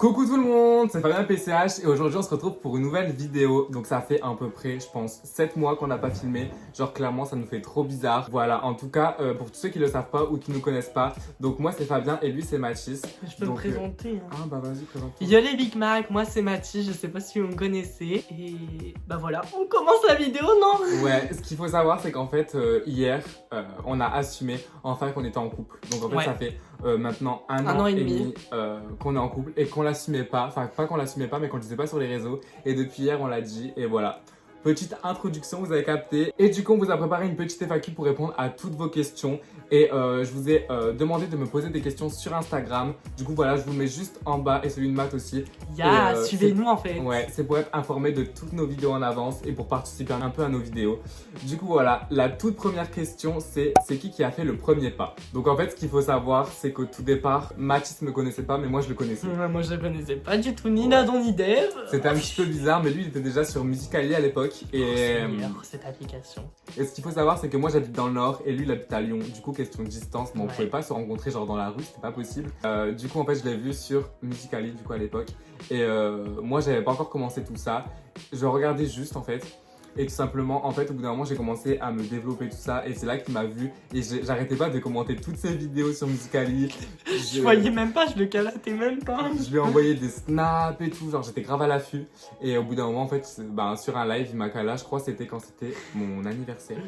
Coucou tout le monde, c'est Fabien PCH et aujourd'hui on se retrouve pour une nouvelle vidéo. Donc ça fait à peu près, je pense, 7 mois qu'on n'a pas filmé. Genre clairement ça nous fait trop bizarre. Voilà, en tout cas, pour tous ceux qui le savent pas ou qui nous connaissent pas. Donc moi c'est Fabien et lui c'est Mathis. Je peux me présenter. Ah bah vas-y, présente-toi. Yo les Big Mac, moi c'est Mathis, je sais pas si vous me connaissez. Et bah voilà, on commence la vidéo, non? Ouais, ce qu'il faut savoir c'est qu'en fait hier on a assumé enfin qu'on était en couple. Donc en fait Ouais. ça fait maintenant un an et demi qu'on est en couple et qu'on l'assumait pas. Enfin pas qu'on l'assumait pas mais qu'on le disait pas sur les réseaux. Et depuis hier on l'a dit et voilà. Petite introduction, vous avez capté. Et du coup, on vous a préparé une petite FAQ pour répondre à toutes vos questions. Et je vous ai demandé de me poser des questions sur Instagram. Du coup, voilà, je vous mets juste en bas et celui de Matt aussi. Suivez-nous en fait. Ouais, c'est pour être informé de toutes nos vidéos en avance et pour participer un peu à nos vidéos. Du coup, voilà, la toute première question, c'est qui a fait le premier pas? Donc en fait, ce qu'il faut savoir, c'est qu'au tout départ, Mathis me connaissait pas, mais moi je le connaissais. Moi je le connaissais pas du tout, ni Nadon ni Dev. C'était un petit peu bizarre, mais lui, il était déjà sur Musical.ly à l'époque. Et cette application. Et ce qu'il faut savoir, c'est que moi j'habite dans le nord et lui il habite à Lyon. Du coup, question de distance, mais on Ouais. pouvait pas se rencontrer genre dans la rue, c'était pas possible. Du coup, en fait, je l'ai vu sur Musical.ly du coup à l'époque. Et moi, j'avais pas encore commencé tout ça. Je regardais juste en fait. Et tout simplement, en fait, au bout d'un moment, j'ai commencé à me développer tout ça. Et c'est là qu'il m'a vu. Et j'arrêtais pas de commenter toutes ses vidéos sur Musical.ly. Je voyais même pas, je le calatais même pas. Je lui ai envoyé des snaps et tout, genre j'étais grave à l'affût. Et au bout d'un moment, en fait, sur un live, il m'a cala, je crois que c'était quand c'était mon anniversaire.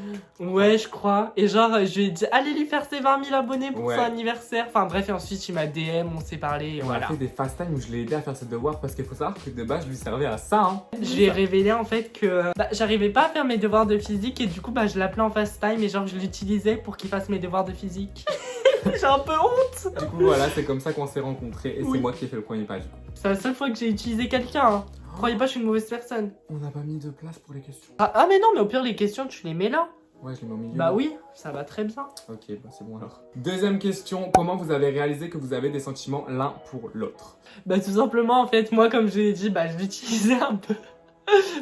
Ouais, je crois. Et genre, je lui ai dit, allez lui faire ses 20 000 abonnés pour Ouais. son anniversaire. Enfin bref, et ensuite il m'a DM, on s'est parlé, et On voilà. a fait des fast time où je l'ai aidé à faire ses devoirs parce qu'il faut savoir que de base, je lui servais à ça. Hein. Je lui ai révélé en fait que j'arrivais pas à faire mes devoirs de physique et du coup je l'appelais en FaceTime et genre je l'utilisais pour qu'il fasse mes devoirs de physique. J'ai un peu honte. Du coup, voilà, c'est comme ça qu'on s'est rencontrés et Oui. c'est moi qui ai fait le premier pas du coup. C'est la seule fois que j'ai utilisé quelqu'un. Hein. Croyez pas, je suis une mauvaise personne. On n'a pas mis de place pour les questions. Ah mais non, mais au pire les questions tu les mets là. Ouais, je les mets au milieu. Bah oui, ça va très bien. Ok, bah c'est bon alors. Deuxième question, comment vous avez réalisé que vous avez des sentiments l'un pour l'autre? Bah tout simplement en fait, moi comme je l'ai dit, je l'utilisais un peu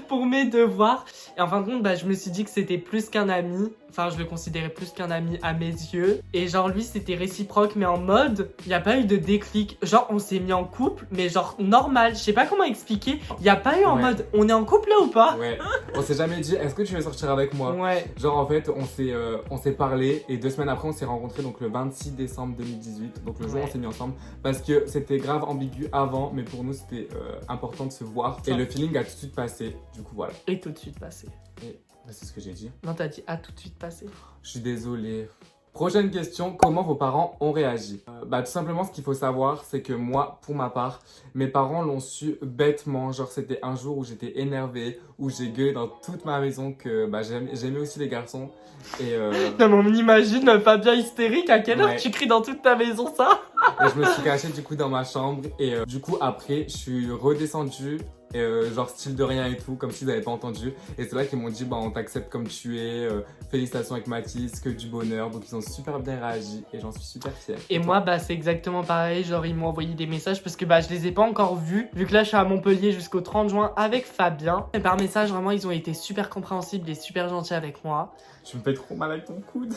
pour mes devoirs. Et en fin de compte, je me suis dit que c'était plus qu'un ami. Enfin, je le considérais plus qu'un ami à mes yeux. Et genre, lui, c'était réciproque, mais en mode, il n'y a pas eu de déclic. Genre, on s'est mis en couple, mais genre normal. Je sais pas comment expliquer. Il n'y a pas eu en Ouais. mode, on est en couple là ou pas? Ouais, on s'est jamais dit, est-ce que tu veux sortir avec moi? Ouais. Genre en fait, on s'est parlé et 2 semaines après, on s'est rencontrés donc le 26 décembre 2018. Donc le jour où Ouais. on s'est mis ensemble parce que c'était grave ambigu avant, mais pour nous c'était important de se voir. Et le feeling a tout de suite passé. Du coup voilà. Et tout de suite passé. Et bah, c'est ce que j'ai dit. Non, t'as dit à tout de suite passé. Je suis désolé. Prochaine question, comment vos parents ont réagi? Tout simplement, ce qu'il faut savoir, c'est que moi, pour ma part, mes parents l'ont su bêtement. Genre, c'était un jour où j'étais énervé, où j'ai gueulé dans toute ma maison que j'aimais aussi les garçons. Et, Non, mais on imagine Fabien hystérique. À quelle heure Ouais. tu cries dans toute ta maison ça? et je me suis caché du coup dans ma chambre. Et du coup, après, je suis redescendu. Genre style de rien et tout, comme s'ils n'avaient pas entendu. Et c'est là qu'ils m'ont dit, on t'accepte comme tu es, félicitations avec Mathis, que du bonheur. Donc ils ont super bien réagi et j'en suis super fière. Et moi, c'est exactement pareil. Genre, ils m'ont envoyé des messages parce que je les ai pas encore vus. Vu que là, je suis à Montpellier jusqu'au 30 juin avec Fabien. Et par message, vraiment, ils ont été super compréhensibles et super gentils avec moi. Tu me fais trop mal avec ton coude.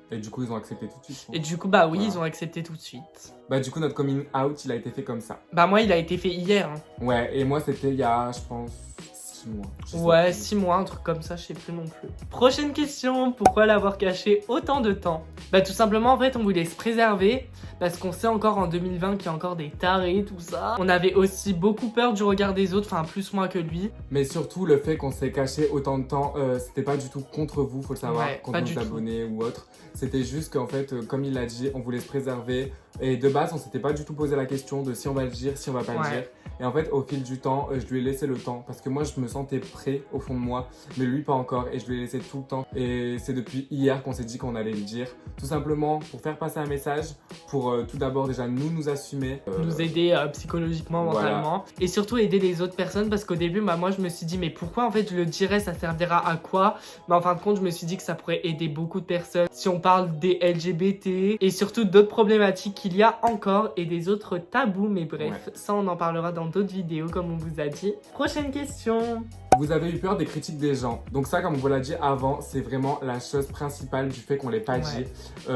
Et du coup, ils ont accepté tout de suite. Et du coup, oui, Voilà. ils ont accepté tout de suite. Du coup, notre coming out, il a été fait comme ça. Moi, il a été fait hier. Hein. Ouais, et moi, c'était il y a, je pense, 6 mois. Je sais Ouais, plus. 6 mois, un truc comme ça, je sais plus non plus. Prochaine question, pourquoi l'avoir caché autant de temps? Tout simplement, en fait, on voulait se préserver parce qu'on sait encore en 2020 qu'il y a encore des tarés, tout ça. On avait aussi beaucoup peur du regard des autres, enfin plus moi que lui. Mais surtout, le fait qu'on s'est caché autant de temps, c'était pas du tout contre vous, faut le savoir, Ouais, contre pas nos du tout. abonnés ou autre. C'était juste qu'en fait, comme il l'a dit, on voulait se préserver. Et de base, on s'était pas du tout posé la question de si on va le dire, si on va pas le Ouais. dire. Et en fait, au fil du temps, je lui ai laissé le temps parce que moi, je me sentais prêt au fond de moi, mais lui pas encore. Et je lui ai laissé tout le temps. Et c'est depuis hier qu'on s'est dit qu'on allait le dire. Tout simplement pour faire passer un message, pour tout d'abord déjà nous assumer. Nous aider psychologiquement, voilà. mentalement. Et surtout aider les autres personnes parce qu'au début, moi je me suis dit, mais pourquoi en fait je le dirais, ça servira à quoi? Mais en fin de compte, je me suis dit que ça pourrait aider beaucoup de personnes. Si on parle des LGBT et surtout d'autres problématiques qu'il y a encore et des autres tabous, mais bref, ça on en parlera dans d'autres vidéos comme on vous a dit. Prochaine question. Vous avez eu peur des critiques des gens. Donc ça, comme on vous l'a dit avant, c'est vraiment la chose principale du fait qu'on l'ait pas dit.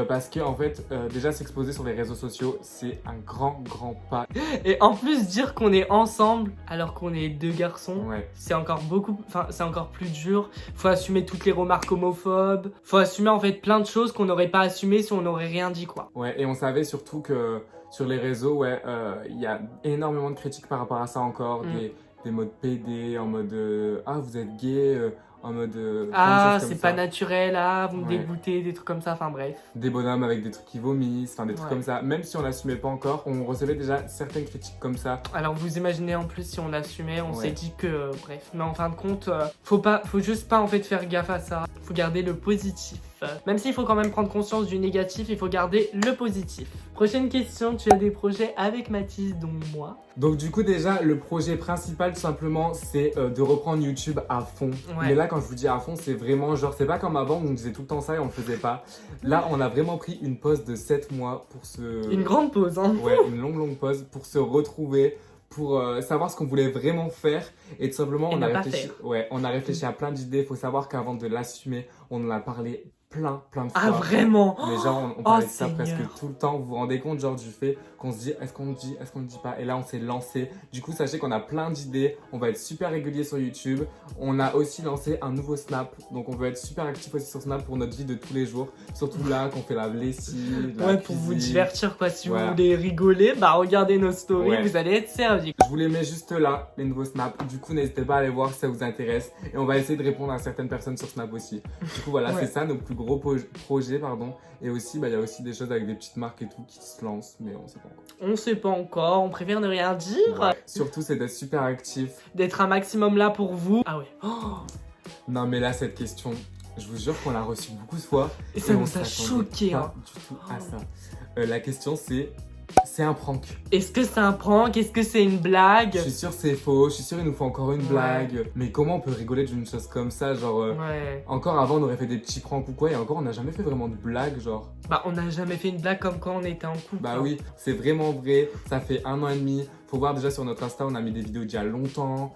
Parce que en fait, déjà s'exposer sur les réseaux sociaux, c'est un grand pas. Et en plus, dire qu'on est ensemble alors qu'on est deux garçons, Ouais. c'est encore plus dur. Faut assumer toutes les remarques homophobes. Faut assumer en fait plein de choses qu'on n'aurait pas assumées si on n'aurait rien dit, quoi. Ouais, et on savait surtout que sur les réseaux, il y a énormément de critiques par rapport à ça encore. Des modes PD, en mode ah vous êtes gay, en mode ah c'est pas naturel, ah vous me Ouais. dégoûtez, des trucs comme ça, enfin bref. Des bonhommes avec des trucs qui vomissent, enfin des trucs Ouais. comme ça. Même si on l'assumait pas encore, on recevait déjà certaines critiques comme ça. Alors vous imaginez en plus si on l'assumait, on Ouais. s'est dit que bref. Mais en fin de compte, faut juste pas en fait faire gaffe à ça. Faut garder le positif. Même s'il faut quand même prendre conscience du négatif, il faut garder le positif. Prochaine question, tu as des projets avec Mathis, dont moi. Donc du coup déjà le projet principal tout simplement c'est de reprendre YouTube à fond. Ouais. Mais là quand je vous dis à fond c'est vraiment genre c'est pas comme avant où on disait tout le temps ça et on le faisait pas. Là on a vraiment pris une pause de 7 mois pour se... Une grande pause, hein. Ouais, une longue pause pour se retrouver, pour savoir ce qu'on voulait vraiment faire et tout simplement Et on a ne pas réfléchi. faire. Ouais, on a réfléchi à plein d'idées. Il faut savoir qu'avant de l'assumer, on en a parlé plein de fois. Ah vraiment? Mais genre on parlait de ça Seigneur. presque tout le temps. Vous vous rendez compte genre du fait qu'on se dit est-ce qu'on le dit, est-ce qu'on le dit pas. Et là on s'est lancé. Du coup sachez qu'on a plein d'idées. On va être super régulier sur YouTube. On a aussi lancé un nouveau Snap. Donc on veut être super actif aussi sur Snap pour notre vie de tous les jours. Surtout là qu'on fait la lessive, la Ouais, pour vous cuisine. divertir quoi. Si Voilà. vous voulez rigoler, bah regardez nos stories, Ouais. vous allez être servis. Je vous les mets juste là, les nouveaux Snap. Du coup, n'hésitez pas à aller voir si ça vous intéresse. Et on va essayer de répondre à certaines personnes sur Snap aussi. Du coup, voilà, Ouais. c'est ça nos plus gros projets, pardon. Et aussi, il y a aussi des choses avec des petites marques et tout qui se lancent, mais on sait pas encore. On sait pas encore, on préfère ne rien dire. Ouais. Surtout, c'est d'être super actif. D'être un maximum là pour vous. Ah ouais. Non, mais là, cette question, je vous jure qu'on l'a reçue beaucoup de fois. Et ça on nous a s'attendait choqués, pas hein. du tout à ça. La question, c'est un prank. Est-ce que c'est un prank? Est-ce que c'est une blague? Je suis sûr c'est faux, je suis sûr il nous faut encore une Ouais. blague. Mais comment on peut rigoler d'une chose comme ça, genre... Ouais. Encore avant, on aurait fait des petits pranks ou quoi, et encore, on n'a jamais fait vraiment de blagues, genre. Bah on n'a jamais fait une blague comme quand on était en couple. Bah hein. oui, c'est vraiment vrai, ça fait 1 an et demi. Faut voir déjà sur notre Insta, on a mis des vidéos d'il y a longtemps.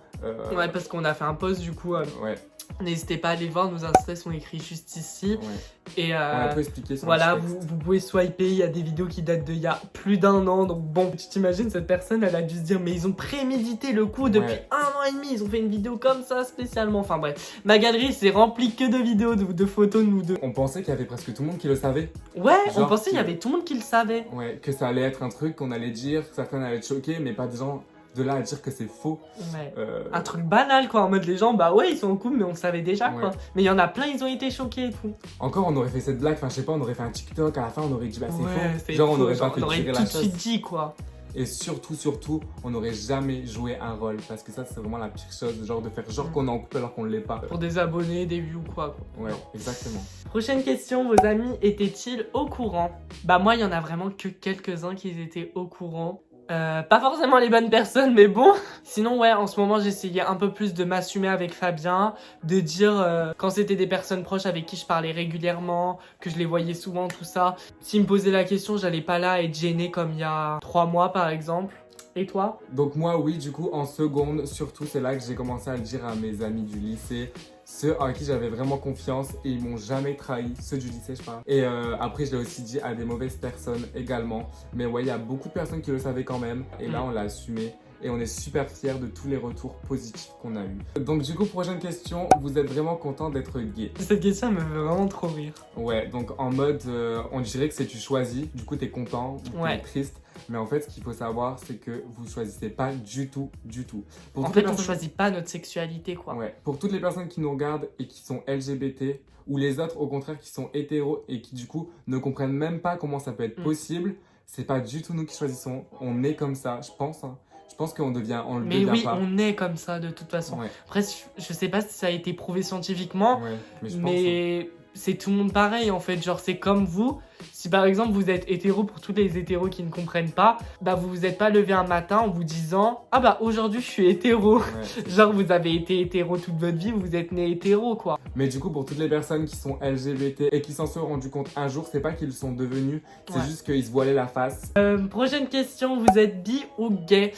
Ouais, parce qu'on a fait un post du coup. Ouais, N'hésitez pas à aller voir, nos Insta sont écrits juste ici. ouais. Et On a tout expliqué sur voilà, le texte. vous pouvez swiper, il y a des vidéos qui datent d'il y a plus d'1 an. Donc bon, tu t'imagines, cette personne, elle a dû se dire, mais ils ont prémédité le coup depuis Ouais. 1 an et demi. Ils ont fait une vidéo comme ça spécialement. Enfin bref, ma galerie c'est rempli que de vidéos, de photos de nous deux. On pensait qu'il y avait presque tout le monde qui le savait. Ouais, on Genre pensait qu'il y que- avait tout le monde qui le savait. Ouais, que ça allait être un truc qu'on allait dire, que certains allaient être choqués, mais pas des gens de là à dire que c'est faux. Ouais. Euh, Un truc banal quoi, en mode les gens, bah ouais, ils sont en couple, mais on le savait déjà quoi. Ouais. Mais il y en a plein, ils ont été choqués et tout. Encore, on aurait fait cette blague, enfin je sais pas, on aurait fait un TikTok, à la fin on aurait dit bah c'est faux. c'est Genre on faux, aurait genre, pas fait on aurait tirer tout la de suite chose. dit quoi. Et surtout, on n'aurait jamais joué un rôle. Parce que ça, c'est vraiment la pire chose. Genre de faire genre qu'on est en couple alors qu'on ne l'est pas. Pour des abonnés, des vues ou quoi. Ouais, exactement. Prochaine question, vos amis étaient-ils au courant? Bah moi, il y en a vraiment que quelques-uns qui étaient au courant. Pas forcément les bonnes personnes, mais bon. Sinon, ouais, en ce moment, j'essayais un peu plus de m'assumer avec Fabien, de dire quand c'était des personnes proches avec qui je parlais régulièrement, que je les voyais souvent, tout ça. S'ils me posaient la question, j'allais pas là être gênée comme il y a 3 mois, par exemple. Et toi? Donc moi, oui, du coup, en seconde, surtout, c'est là que j'ai commencé à le dire à mes amis du lycée. Ceux à qui j'avais vraiment confiance et ils m'ont jamais trahi, ceux du lycée je parle. Et après je l'ai aussi dit à des mauvaises personnes également. Mais ouais, il y a beaucoup de personnes qui le savaient quand même et là on l'a assumé. Et on est super fiers de tous les retours positifs qu'on a eu. Donc du coup, prochaine question, vous êtes vraiment content d'être gay? Cette question elle me fait vraiment trop rire. Ouais, donc en mode, on dirait que c'est tu choisis, du coup t'es content ou Ouais. t'es triste. Mais en fait, ce qu'il faut savoir, c'est que vous choisissez pas du tout. Pour En toutes les fait, on personnes- choisit pas notre sexualité, quoi. Ouais, pour toutes les personnes qui nous regardent et qui sont LGBT, ou les autres au contraire qui sont hétéros et qui du coup ne comprennent même pas comment ça peut être possible, c'est pas du tout nous qui choisissons. On est comme ça, je pense. Hein. Je pense qu'on devient, on le Mais devient oui, pas. on est comme ça de toute façon. Ouais, Après, je sais pas si ça a été prouvé scientifiquement, ouais, mais je pense. Hein. mais c'est tout le monde pareil en fait. Genre, c'est comme vous. Si par exemple vous êtes hétéro, pour tous les hétéros qui ne comprennent pas, bah vous vous êtes pas levé un matin en vous disant ah bah aujourd'hui je suis hétéro. Ouais, c'est- Genre vous avez été hétéro toute votre vie, vous êtes né hétéro quoi. Mais du coup, pour toutes les personnes qui sont LGBT et qui s'en sont rendues compte un jour, c'est pas qu'ils le sont devenus, c'est Ouais. juste qu'ils se voilaient la face. Prochaine question, vous êtes bi ou gay?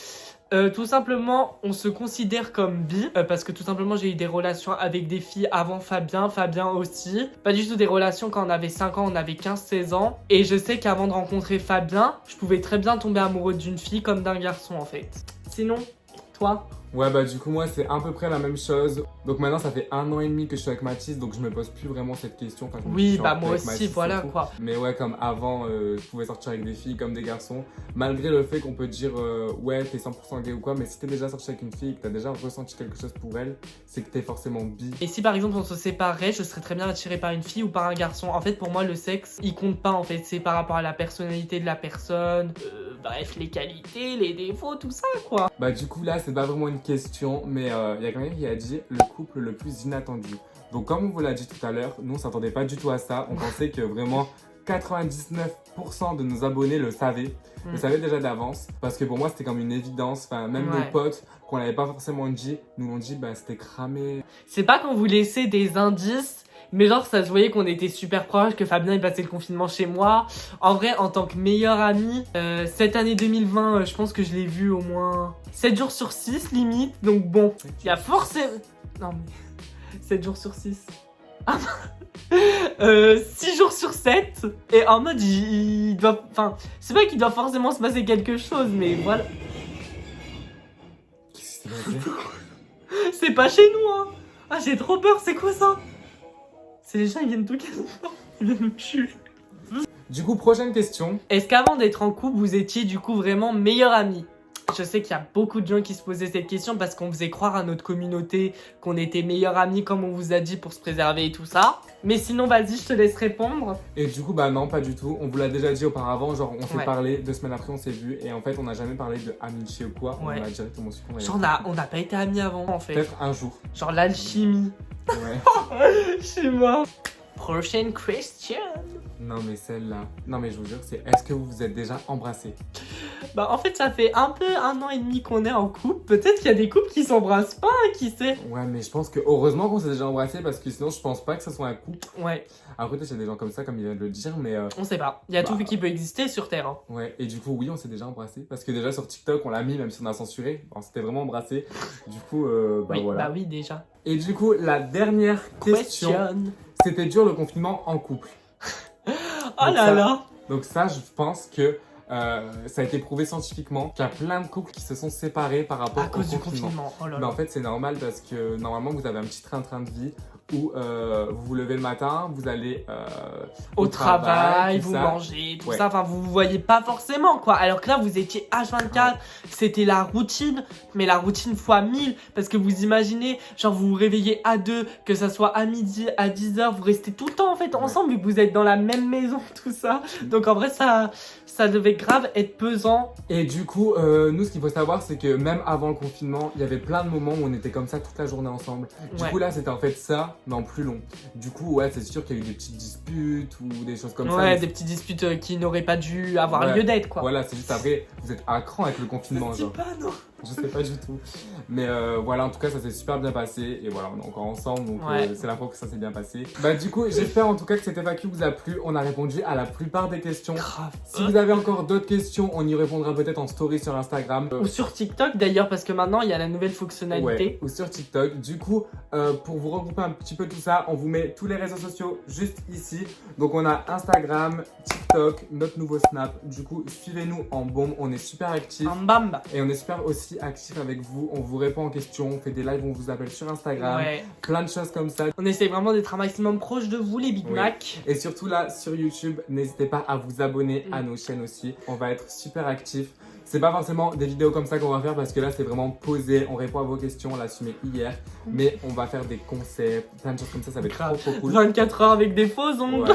Tout simplement, on se considère comme bi, parce que tout simplement, j'ai eu des relations avec des filles avant Fabien aussi. Pas du tout des relations quand on avait 5 ans, on avait 15-16 ans. Et je sais qu'avant de rencontrer Fabien, je pouvais très bien tomber amoureux d'une fille comme d'un garçon en fait. Sinon, toi ? Ouais, bah du coup, moi, c'est à peu près la même chose. Donc maintenant, ça fait 1 an et demi que je suis avec Mathis, donc je me pose plus vraiment cette question. Enfin, oui, bah moi aussi, voilà quoi. Mais ouais, comme avant, je pouvais sortir avec des filles comme des garçons. Malgré le fait qu'on peut dire, ouais, t'es 100% gay ou quoi, mais si t'es déjà sorti avec une fille et que t'as déjà ressenti quelque chose pour elle, c'est que t'es forcément bi. Et si par exemple on se séparait, je serais très bien attirée par une fille ou par un garçon. En fait, pour moi, le sexe, il compte pas en fait. C'est par rapport à la personnalité de la personne, bref, les qualités, les défauts, tout ça quoi. Bah du coup, là, c'est pas vraiment une question, mais il y a quelqu'un qui a dit le couple le plus inattendu. Donc comme on vous l'a dit tout à l'heure, nous on s'attendait pas du tout à ça. On pensait que vraiment 99% de nos abonnés le savaient déjà d'avance. Parce que pour moi c'était comme une évidence. Enfin, même nos potes qu'on l'avait pas forcément dit, nous l'ont dit, bah c'était cramé. C'est pas qu'on vous laissait des indices, mais genre ça se voyait qu'on était super proches, que Fabien il passait le confinement chez moi. En vrai, en tant que meilleur ami, cette année 2020, je pense que je l'ai vu au moins 7 jours sur 6 limite. Donc bon, il y a forcément... Non mais... 7 jours sur 6. 6 jours sur 7. Et en mode, il doit... Enfin, c'est pas qu'il doit forcément se passer quelque chose, mais voilà. Qu'est-ce qui s'est passé ? C'est pas chez nous, hein. Ah, j'ai trop peur, c'est quoi ça ? C'est les gens, ils viennent tout casser. Ils viennent nous tuer. Du coup, prochaine question. Est-ce qu'avant d'être en couple, vous étiez du coup vraiment meilleurs amis ? Je sais qu'il y a beaucoup de gens qui se posaient cette question parce qu'on faisait croire à notre communauté qu'on était meilleurs amis comme on vous a dit pour se préserver et tout ça. Mais sinon, vas-y, je te laisse répondre. Et du coup, bah non, pas du tout. On vous l'a déjà dit auparavant, genre on s'est parlé, 2 semaines après on s'est vu et en fait on n'a jamais parlé de amitié ou quoi. On a directement su qu'on avait... Genre on n'a pas été amis avant en fait. Peut-être un jour. Genre l'alchimie. Ouais. Je suis mort. Prochaine question. Non mais celle-là, non mais je vous jure, c'est est-ce que vous vous êtes déjà embrassés ? Bah en fait ça fait un peu 1 an et demi qu'on est en couple. Peut-être qu'il y a des couples qui s'embrassent pas, qui sait. Ouais mais je pense que heureusement qu'on s'est déjà embrassés parce que sinon je pense pas que ce soit un couple. Ouais. Après peut-être il y a des gens comme ça comme il vient de le dire mais... On sait pas, il y a tout qui peut exister sur Terre. Hein. Ouais et du coup oui on s'est déjà embrassés parce que déjà sur TikTok on l'a mis même si on a censuré. On s'était vraiment embrassés. Du coup bah oui, voilà. Bah oui déjà. Et du coup la dernière question, c'était dur le confinement en couple. Oh là là. Donc ça, je pense que ça a été prouvé scientifiquement qu'il y a plein de couples qui se sont séparés par rapport au confinement. Oh là là. Mais en fait, c'est normal parce que normalement, vous avez un petit train de vie où vous vous levez le matin, vous allez au travail, vous mangez, tout ça. Enfin, vous vous voyez pas forcément, quoi. Alors que là, vous étiez H24, c'était la routine, mais la routine fois 1000. Parce que vous imaginez, genre, vous vous réveillez à 2, que ça soit à midi, à 10h, vous restez tout le temps, en fait, ensemble, vu que vous êtes dans la même maison, tout ça. Donc, en vrai, ça devait grave être pesant. Et du coup, nous, ce qu'il faut savoir, c'est que même avant le confinement, il y avait plein de moments où on était comme ça toute la journée ensemble. Du coup, là, c'était en fait ça, mais en plus long. Du coup, ouais, c'est sûr qu'il y a eu des petites disputes ou des choses comme ça. Ouais, des petites disputes qui n'auraient pas dû avoir lieu d'être, quoi. Voilà, c'est juste après, vous êtes à cran avec le confinement, genre. Pas, non. Je sais pas du tout. Mais voilà, en tout cas, ça s'est super bien passé. Et voilà, on est encore ensemble, donc c'est la preuve que ça s'est bien passé. Bah du coup, j'espère en tout cas que cette FAQ vous a plu. On a répondu à la plupart des questions. Grave. Si vous avez encore d'autres questions, on y répondra peut-être en story sur Instagram. Ou sur TikTok d'ailleurs, parce que maintenant, il y a la nouvelle fonctionnalité. Ouais, ou sur TikTok. Du coup, pour vous regrouper un petit peu tout ça, on vous met tous les réseaux sociaux juste ici. Donc on a Instagram, TikTok, notre nouveau Snap. Du coup, suivez-nous en bombe. On est super actifs. En bamba. Et on est super aussi actif avec vous, on vous répond en questions, on fait des lives, on vous appelle sur Instagram, plein de choses comme ça. On essaie vraiment d'être un maximum proche de vous les Big Mac. Et surtout là sur YouTube, n'hésitez pas à vous abonner à nos chaînes aussi, on va être super actifs. C'est pas forcément des vidéos comme ça qu'on va faire parce que là c'est vraiment posé, on répond à vos questions, on l'a assumé hier, mais on va faire des concepts, plein de choses comme ça, ça va être trop cool. 24 heures avec des faux ongles.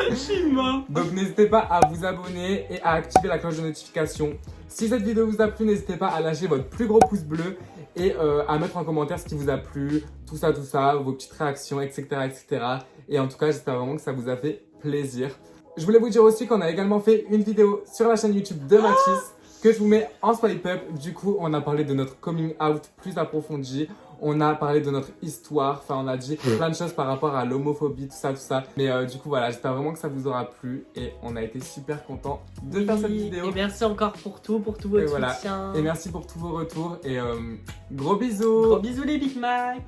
Je suis mort. Donc n'hésitez pas à vous abonner et à activer la cloche de notification. Si cette vidéo vous a plu, n'hésitez pas à lâcher votre plus gros pouce bleu et à mettre en commentaire ce qui vous a plu, tout ça, vos petites réactions, etc. etc. Et en tout cas, j'espère vraiment que ça vous a fait plaisir. Je voulais vous dire aussi qu'on a également fait une vidéo sur la chaîne YouTube de Mathis que je vous mets en swipe up. Du coup, on a parlé de notre coming out plus approfondi. On a parlé de notre histoire, enfin on a dit plein de choses par rapport à l'homophobie, tout ça. Mais du coup voilà, j'espère vraiment que ça vous aura plu et on a été super contents de faire cette vidéo. Et merci encore pour tout votre soutien. Et merci pour tous vos retours et gros bisous. Gros bisous les Big Mac.